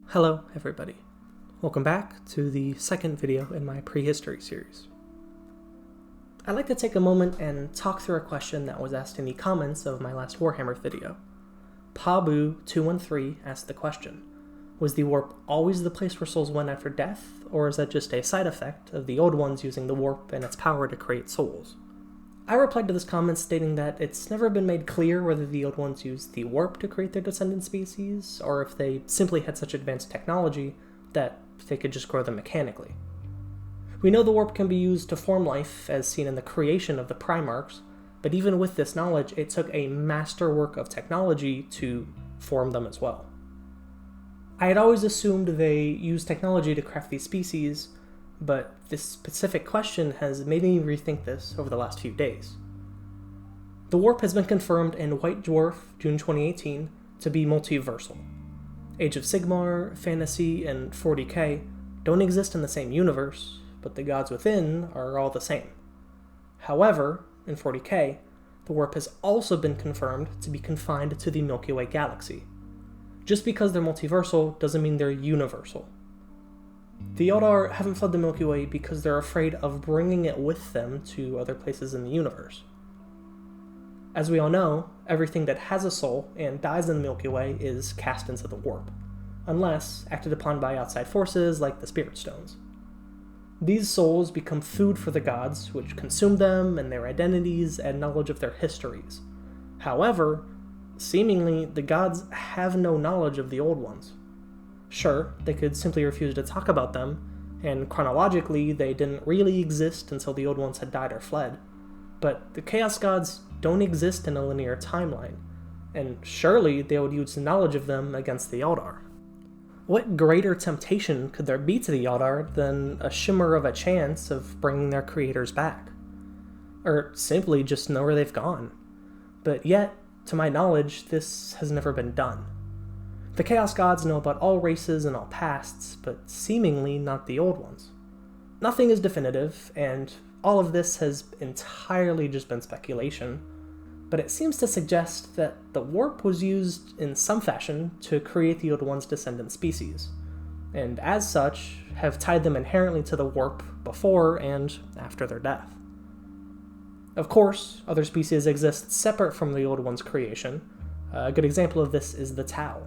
Hello everybody, welcome back to the second video in my Prehistory series. I'd like to take a moment and talk through a question that was asked in the comments of my last Warhammer video. Pabu213 asked the question, was the warp always the place where souls went after death, or is that just a side effect of the old ones using the warp and its power to create souls? I replied to this comment stating that it's never been made clear whether the old ones used the warp to create their descendant species, or if they simply had such advanced technology that they could just grow them mechanically. We know the warp can be used to form life, as seen in the creation of the Primarchs, but even with this knowledge, it took a masterwork of technology to form them as well. I had always assumed they used technology to craft these species, but this specific question has made me rethink this over the last few days. The warp has been confirmed in White Dwarf, June 2018, to be multiversal. Age of Sigmar, Fantasy, and 40k don't exist in the same universe, but the gods within are all the same. However, in 40k, the warp has also been confirmed to be confined to the Milky Way galaxy. Just because they're multiversal doesn't mean they're universal. The Aeldari haven't fled the Milky Way because they're afraid of bringing it with them to other places in the universe. As we all know, everything that has a soul and dies in the Milky Way is cast into the warp, unless acted upon by outside forces like the Spirit Stones. These souls become food for the gods, which consume them and their identities and knowledge of their histories. However, seemingly, the gods have no knowledge of the old ones. Sure, they could simply refuse to talk about them, and chronologically they didn't really exist until the old ones had died or fled, but the Chaos Gods don't exist in a linear timeline, and surely they would use knowledge of them against the Aeldari. What greater temptation could there be to the Aeldari than a shimmer of a chance of bringing their creators back? Or simply just know where they've gone. But yet, to my knowledge, this has never been done. The Chaos Gods know about all races and all pasts, but seemingly not the old ones. Nothing is definitive, and all of this has entirely just been speculation, but it seems to suggest that the warp was used in some fashion to create the old ones' descendant species, and as such, have tied them inherently to the warp before and after their death. Of course, other species exist separate from the old ones' creation. A good example of this is the Tau.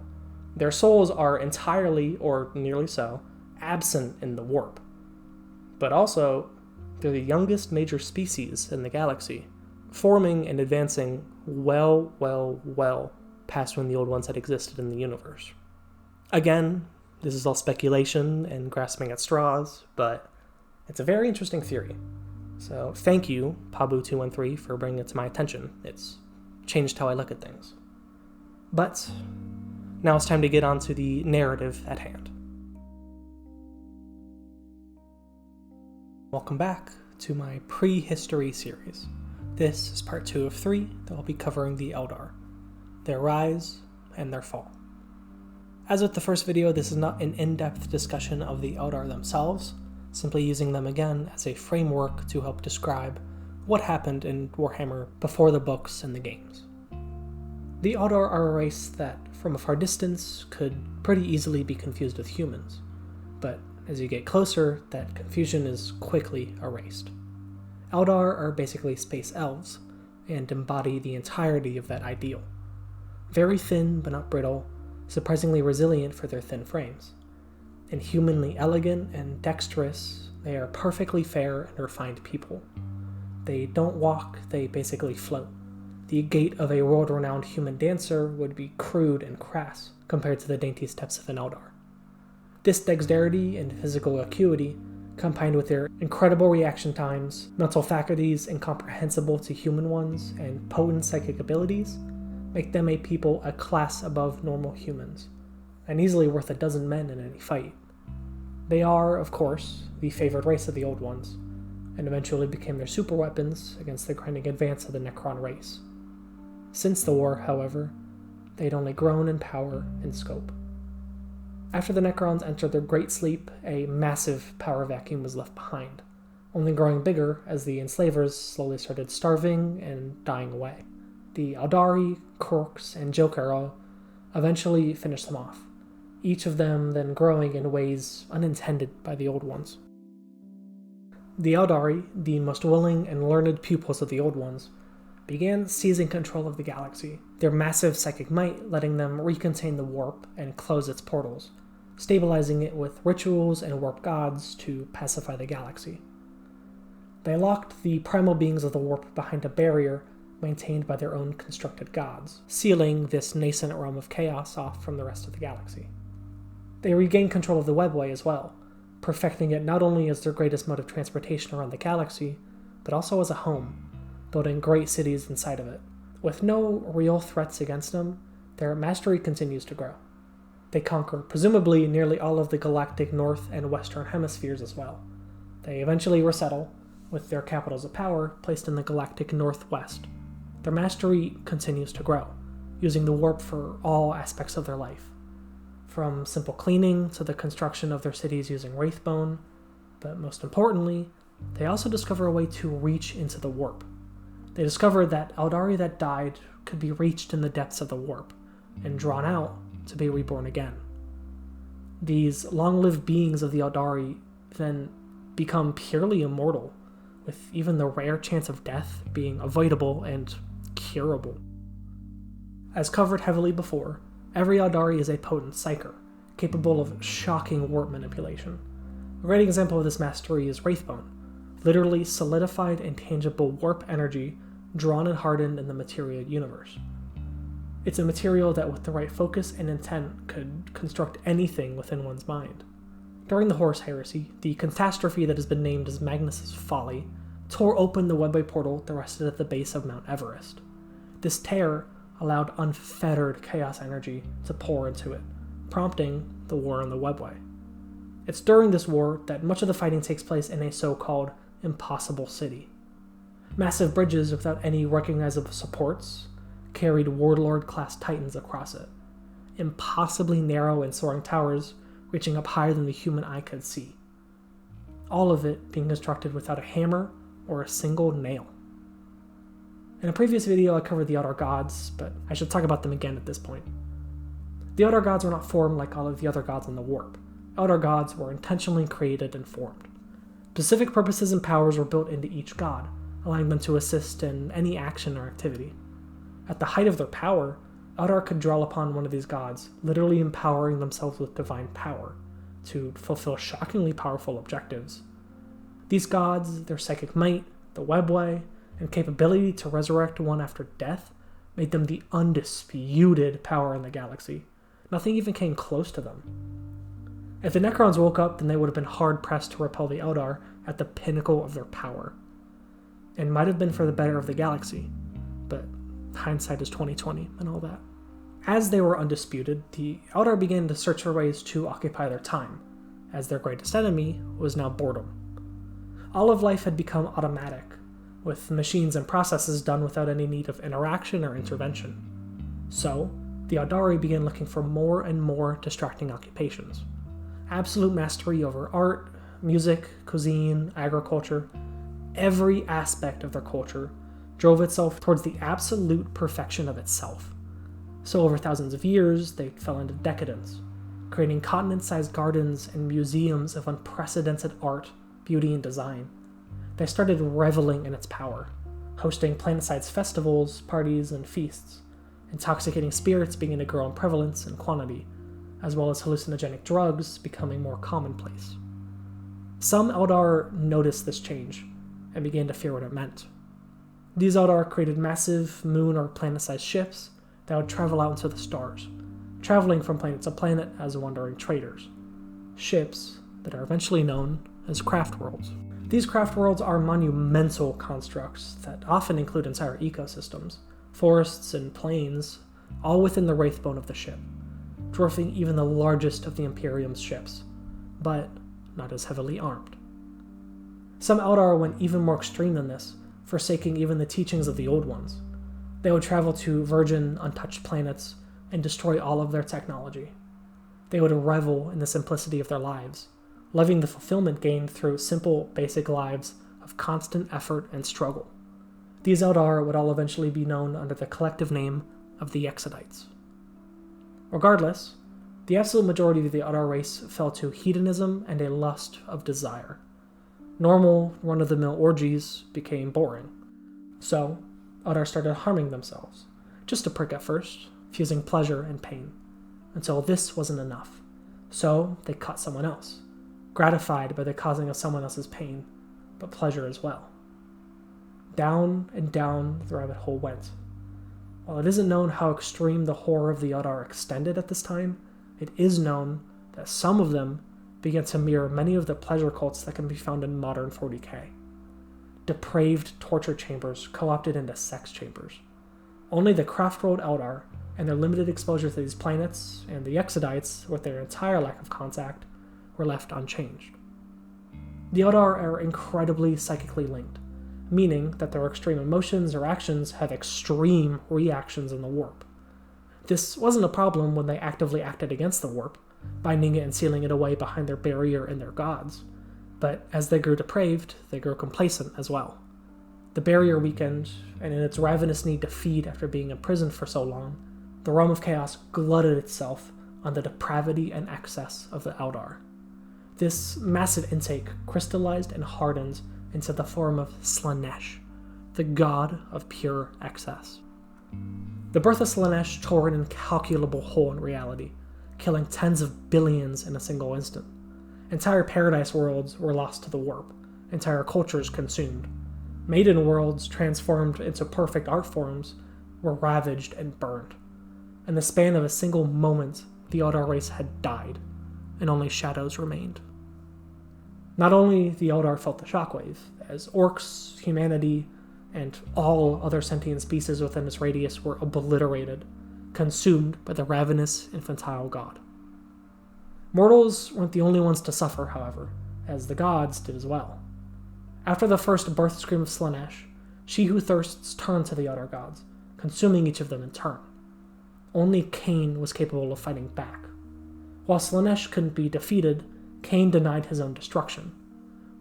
Their souls are entirely, or nearly so, absent in the warp. But also, they're the youngest major species in the galaxy, forming and advancing well past when the old ones had existed in the universe. Again, this is all speculation and grasping at straws, but it's a very interesting theory. So thank you, Pabu213, for bringing it to my attention. It's changed how I look at things. But now it's time to get on to the narrative at hand. Welcome back to my Prehistory series. This is part 2 of 3 that will be covering the Aeldari, their rise and their fall. As with the first video, this is not an in-depth discussion of the Aeldari themselves, simply using them again as a framework to help describe what happened in Warhammer before the books and the games. The Aeldari are a race that, from a far distance, could pretty easily be confused with humans, but as you get closer, that confusion is quickly erased. Aeldari are basically space elves, and embody the entirety of that ideal. Very thin but not brittle, surprisingly resilient for their thin frames. Inhumanly elegant and dexterous, they are perfectly fair and refined people. They don't walk, they basically float. The gait of a world-renowned human dancer would be crude and crass compared to the dainty steps of an Aeldari. This dexterity and physical acuity, combined with their incredible reaction times, mental faculties incomprehensible to human ones, and potent psychic abilities, make them a people a class above normal humans, and easily worth a dozen men in any fight. They are, of course, the favored race of the Old Ones, and eventually became their superweapons against the grinding advance of the Necron race. Since the war, however, they had only grown in power and scope. After the Necrons entered their Great Sleep, a massive power vacuum was left behind, only growing bigger as the enslavers slowly started starving and dying away. The Aeldari, Kroks, and Jokero eventually finished them off, each of them then growing in ways unintended by the Old Ones. The Aeldari, the most willing and learned pupils of the Old Ones, began seizing control of the galaxy, their massive psychic might letting them recontain the warp and close its portals, stabilizing it with rituals and warp gods to pacify the galaxy. They locked the primal beings of the warp behind a barrier maintained by their own constructed gods, sealing this nascent realm of chaos off from the rest of the galaxy. They regained control of the webway as well, perfecting it not only as their greatest mode of transportation around the galaxy, but also as a home, building great cities inside of it. With no real threats against them, their mastery continues to grow. They conquer, presumably, nearly all of the galactic north and western hemispheres as well. They eventually resettle, with their capitals of power placed in the galactic northwest. Their mastery continues to grow, using the warp for all aspects of their life, from simple cleaning to the construction of their cities using wraithbone, but most importantly, they also discover a way to reach into the warp. They discover that Aeldari that died could be reached in the depths of the warp, and drawn out to be reborn again. These long-lived beings of the Aeldari then become purely immortal, with even the rare chance of death being avoidable and curable. As covered heavily before, every Aeldari is a potent psyker, capable of shocking warp manipulation. A great example of this mastery is wraithbone, literally solidified and tangible warp energy drawn and hardened in the material universe. It's a material that with the right focus and intent could construct anything within one's mind. During the Horus Heresy, the catastrophe that has been named as Magnus's Folly tore open the webway portal that rested at the base of Mount Everest. This tear allowed unfettered chaos energy to pour into it, prompting the war on the webway. It's during this war that much of the fighting takes place in a so-called impossible city. Massive bridges without any recognizable supports carried warlord-class titans across it, impossibly narrow and soaring towers reaching up higher than the human eye could see. All of it being constructed without a hammer or a single nail. In a previous video I covered the Eldar gods, but I should talk about them again at this point. The Eldar gods were not formed like all of the other gods in the warp. Eldar gods were intentionally created and formed. Specific purposes and powers were built into each god, allowing them to assist in any action or activity. At the height of their power, Eldar could draw upon one of these gods, literally empowering themselves with divine power to fulfill shockingly powerful objectives. These gods, their psychic might, the webway, and capability to resurrect one after death made them the undisputed power in the galaxy. Nothing even came close to them. If the Necrons woke up, then they would have been hard-pressed to repel the Eldar at the pinnacle of their power. It might have been for the better of the galaxy, but hindsight is 20/20 and all that. As they were undisputed, the Eldar began to search for ways to occupy their time, as their greatest enemy was now boredom. All of life had become automatic, with machines and processes done without any need of interaction or intervention. So, the Aeldari began looking for more and more distracting occupations. Absolute mastery over art, music, cuisine, agriculture, every aspect of their culture drove itself towards the absolute perfection of itself. So over thousands of years, they fell into decadence, creating continent-sized gardens and museums of unprecedented art, beauty, and design. They started reveling in its power, hosting planet-sized festivals, parties, and feasts. Intoxicating spirits began to grow in prevalence and quantity, as well as hallucinogenic drugs becoming more commonplace. Some Eldar noticed this change and began to fear what it meant. These Eldar created massive moon or planet-sized ships that would travel out into the stars, traveling from planet to planet as wandering traders. Ships that are eventually known as craft worlds. These craft worlds are monumental constructs that often include entire ecosystems, forests and plains, all within the wraithbone of the ship, dwarfing even the largest of the Imperium's ships, but not as heavily armed. Some Eldar went even more extreme than this, forsaking even the teachings of the Old Ones. They would travel to virgin, untouched planets and destroy all of their technology. They would revel in the simplicity of their lives, loving the fulfillment gained through simple, basic lives of constant effort and struggle. These Eldar would all eventually be known under the collective name of the Exodites. Regardless, The absolute majority of the Aeldari race fell to hedonism and a lust of desire. Normal, run-of-the-mill orgies became boring. So, Aeldari started harming themselves, just a prick at first, fusing pleasure and pain, until this wasn't enough. So, they cut someone else, gratified by the causing of someone else's pain, but pleasure as well. Down and down the rabbit hole went. While it isn't known how extreme the horror of the Aeldari extended at this time, it is known that some of them began to mirror many of the pleasure cults that can be found in modern 40k. Depraved torture chambers co-opted into sex chambers. Only the craft-world Aeldari and their limited exposure to these planets, and the Exodites, with their entire lack of contact, were left unchanged. The Aeldari are incredibly psychically linked, meaning that their extreme emotions or actions have extreme reactions in the warp. This wasn't a problem when they actively acted against the warp, binding it and sealing it away behind their barrier and their gods, but as they grew depraved, they grew complacent as well. The barrier weakened, and in its ravenous need to feed after being imprisoned for so long, the realm of chaos glutted itself on the depravity and excess of the Aeldari. This massive intake crystallized and hardened into the form of Slaanesh, the god of pure excess. The birth of Slaanesh tore an incalculable hole in reality, killing tens of billions in a single instant. Entire paradise worlds were lost to the warp, entire cultures consumed. Maiden worlds, transformed into perfect art forms, were ravaged and burned. In the span of a single moment, the Aeldari race had died, and only shadows remained. Not only the Aeldari felt the shockwave, as orcs, humanity, and all other sentient species within its radius were obliterated, consumed by the ravenous infantile god. Mortals weren't the only ones to suffer, however, as the gods did as well. After the first birth scream of Slaanesh, she who thirsts turned to the other gods, consuming each of them in turn. Only Cain was capable of fighting back. While Slaanesh couldn't be defeated, Cain denied his own destruction.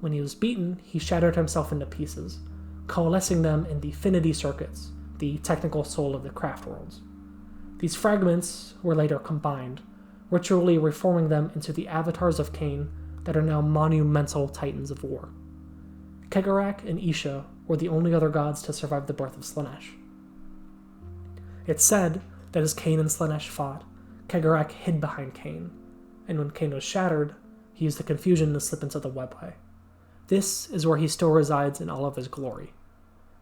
When he was beaten, he shattered himself into pieces, coalescing them in the Finity Circuits, the technical soul of the craft worlds. These fragments were later combined, ritually reforming them into the avatars of Cain that are now monumental titans of war. Kegarak and Isha were the only other gods to survive the birth of Slaanesh. It's said that as Cain and Slaanesh fought, Kegarak hid behind Cain, and when Cain was shattered, he used the confusion to slip into the webway. This is where he still resides in all of his glory.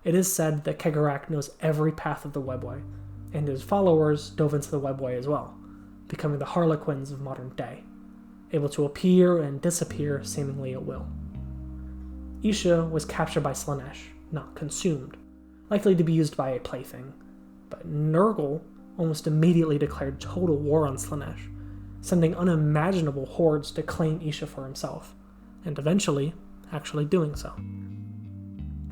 It is said that Kegarak knows every path of the webway, and his followers dove into the webway as well, becoming the Harlequins of modern day, able to appear and disappear seemingly at will. Isha was captured by Slaanesh, not consumed, likely to be used by a plaything, but Nurgle almost immediately declared total war on Slaanesh, sending unimaginable hordes to claim Isha for himself, and eventually actually doing so.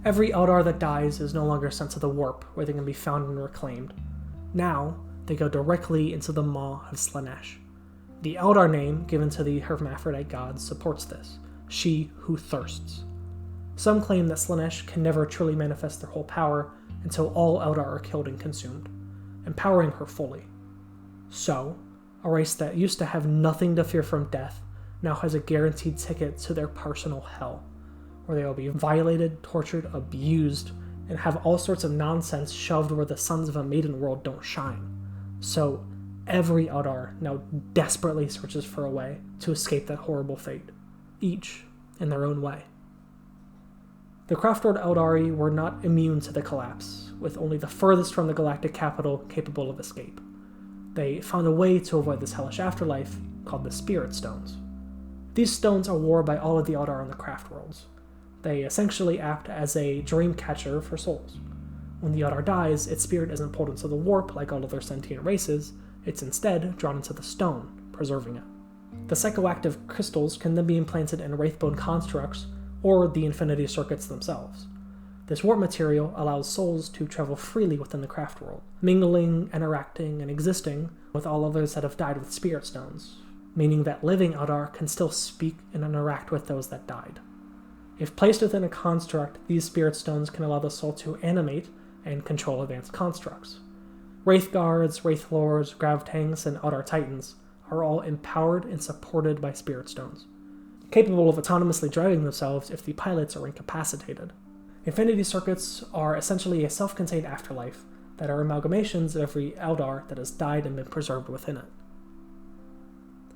Every Aeldari that dies is no longer sent to the warp, where they can be found and reclaimed. Now, they go directly into the maw of Slaanesh. The Aeldari name given to the hermaphrodite god supports this, she who thirsts. Some claim that Slaanesh can never truly manifest their whole power until all Aeldari are killed and consumed, empowering her fully. So, a race that used to have nothing to fear from death now has a guaranteed ticket to their personal hell, where they will be violated, tortured, abused, and have all sorts of nonsense shoved where the sons of a maiden world don't shine. So, every Aeldari now desperately searches for a way to escape that horrible fate, each in their own way. The craft-world Aeldari were not immune to the collapse, with only the furthest from the galactic capital capable of escape. They found a way to avoid this hellish afterlife, called the Spirit Stones. These stones are worn by all of the Aeldari in the craft worlds. They essentially act as a dream catcher for souls. When the Aeldari dies, its spirit isn't pulled into the warp like all other sentient races, it's instead drawn into the stone, preserving it. The psychoactive crystals can then be implanted in wraithbone constructs or the Infinity Circuits themselves. This warp material allows souls to travel freely within the craft world, mingling, interacting, and existing with all others that have died with spirit stones, meaning that living Aeldari can still speak and interact with those that died. If placed within a construct, these spirit stones can allow the soul to animate and control advanced constructs. Wraith Guards, Wraith Lords, Grav Tanks, and Aeldari Titans are all empowered and supported by spirit stones, capable of autonomously driving themselves if the pilots are incapacitated. Infinity circuits are essentially a self-contained afterlife that are amalgamations of every Aeldar that has died and been preserved within it.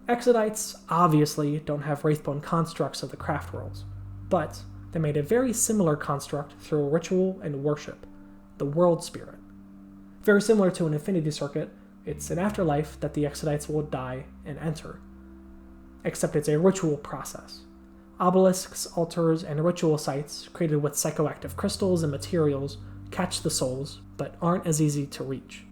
Exodites obviously don't have wraithbone constructs of the craft worlds, but they made a very similar construct through ritual and worship, the World Spirit. Very similar to an Infinity Circuit, it's an afterlife that the Exodites will die and enter, except it's a ritual process. Obelisks, altars, and ritual sites created with psychoactive crystals and materials catch the souls, but aren't as easy to reach.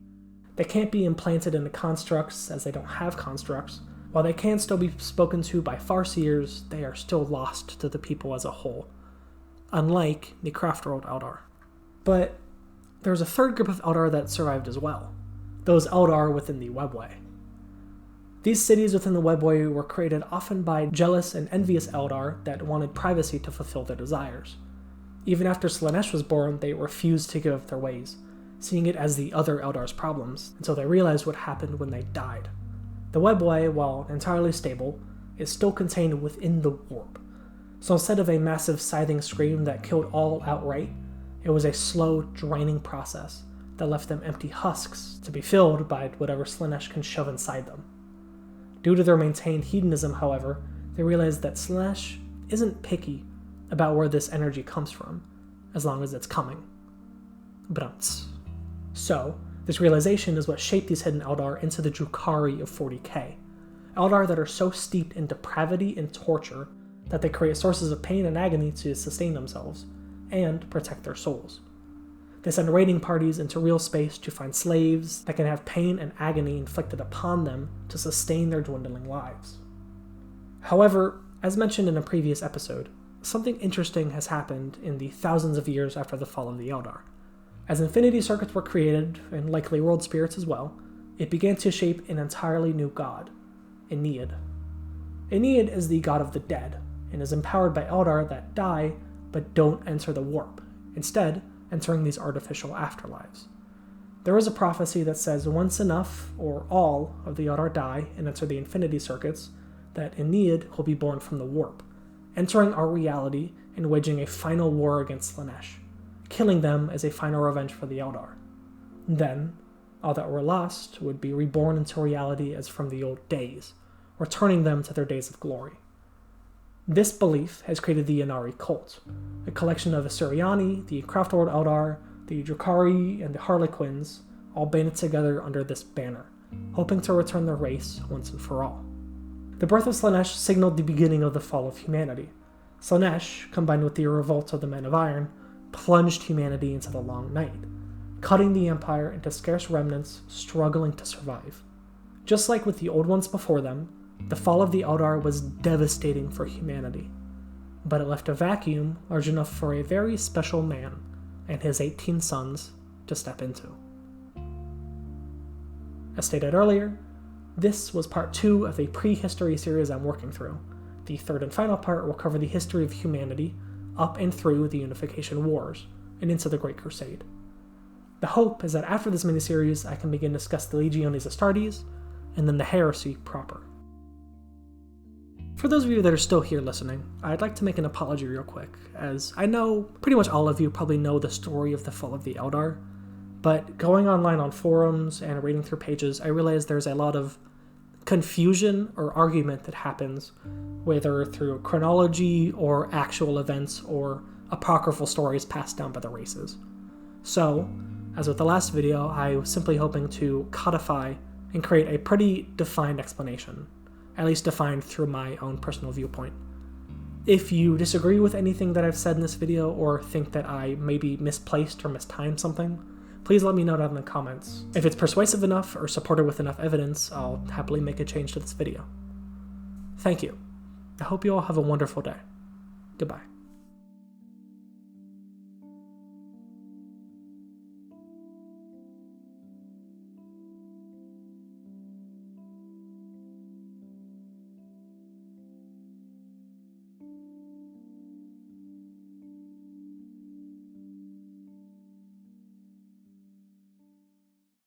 They can't be implanted into constructs as they don't have constructs. While they can still be spoken to by farseers, they are still lost to the people as a whole, unlike the Craftworld Eldar. But there's a third group of Eldar that survived as well, those Eldar within the Webway. These cities within the Webway were created often by jealous and envious Eldar that wanted privacy to fulfill their desires. Even after Slaanesh was born, they refused to give up their ways, seeing it as the other Eldar's problems, until they realized what happened when they died. The Webway, while entirely stable, is still contained within the warp. So instead of a massive scything scream that killed all outright, it was a slow, draining process that left them empty husks to be filled by whatever Slaanesh can shove inside them. Due to their maintained hedonism, however, they realized that Slaanesh isn't picky about where this energy comes from, as long as it's coming. So, this realization is what shaped these hidden Eldar into the Drukhari of 40k. Eldar that are so steeped in depravity and torture that they create sources of pain and agony to sustain themselves, and protect their souls. They send raiding parties into real space to find slaves that can have pain and agony inflicted upon them to sustain their dwindling lives. However, as mentioned in a previous episode, something interesting has happened in the thousands of years after the fall of the Eldar. As Infinity Circuits were created, and likely world spirits as well, it began to shape an entirely new god, Aeneid. Aeneid is the god of the dead, and is empowered by Eldar that die but don't enter the warp, instead entering these artificial afterlives. There is a prophecy that says once enough, or all, of the Eldar die and enter the Infinity Circuits, that Aeneid will be born from the warp, entering our reality and waging a final war against Slaanesh, killing them as a final revenge for the Eldar. Then, all that were lost would be reborn into reality as from the old days, returning them to their days of glory. This belief has created the Inari cult, a collection of Asuryani, the Craftworld Eldar, the Drukhari, and the Harlequins, all banded together under this banner, hoping to return their race once and for all. The birth of Slaanesh signaled the beginning of the fall of humanity. Slaanesh, combined with the revolt of the Men of Iron, plunged humanity into the long night, cutting the Empire into scarce remnants struggling to survive. Just like with the old ones before them, the fall of the Eldar was devastating for humanity, but it left a vacuum large enough for a very special man and his 18 sons to step into. As stated earlier, this was part 2 of a prehistory series I'm working through. The third and final part will cover the history of humanity up and through the Unification Wars and into the Great Crusade. The hope is that after this miniseries I can begin to discuss the Legiones Astartes and then the heresy proper. For those of you that are still here listening, I'd like to make an apology real quick, as I know pretty much all of you probably know the story of the fall of the Eldar, but going online on forums and reading through pages, I realize there's a lot of confusion or argument that happens, whether through chronology or actual events or apocryphal stories passed down by the races. So, as with the last video, I was simply hoping to codify and create a pretty defined explanation, at least defined through my own personal viewpoint. If you disagree with anything that I've said in this video or think that I maybe misplaced or mistimed something, please let me know down in the comments. If it's persuasive enough or supported with enough evidence, I'll happily make a change to this video. Thank you. I hope you all have a wonderful day. Goodbye.